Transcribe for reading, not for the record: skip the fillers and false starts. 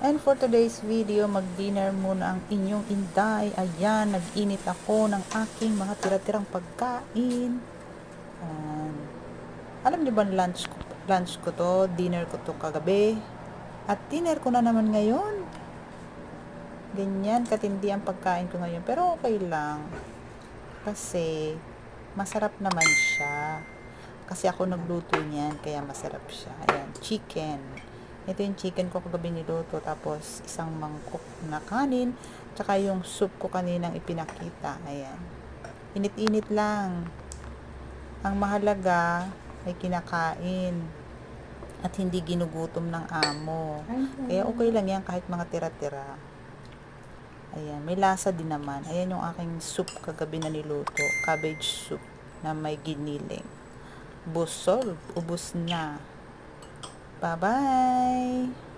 And for today's video, mag-dinner muna ang inyong inday. Ayan, nag-init ako ng aking mga tira-tirang pagkain. Ayan. Alam niyo ba lunch ko to, dinner ko to kagabi. At dinner ko na naman ngayon. Ganyan, katindi ang pagkain ko ngayon. Pero okay lang. Kasi, masarap naman siya. Kasi ako nagluto niyan, kaya masarap siya. Ayan, chicken. Ito yung chicken ko kagabi niluto. Tapos, isang mangkok na kanin. Tsaka yung soup ko kaninang ipinakita. Ayan. Init-init lang. Ang mahalaga ay kinakain. At hindi ginugutom ng amo. Kaya okay lang yan kahit mga tira-tira. Ayan, may lasa din naman. Ayan yung aking soup kagabi na niluto. Cabbage soup na may giniling. Busog. Ubus na. Bye-bye!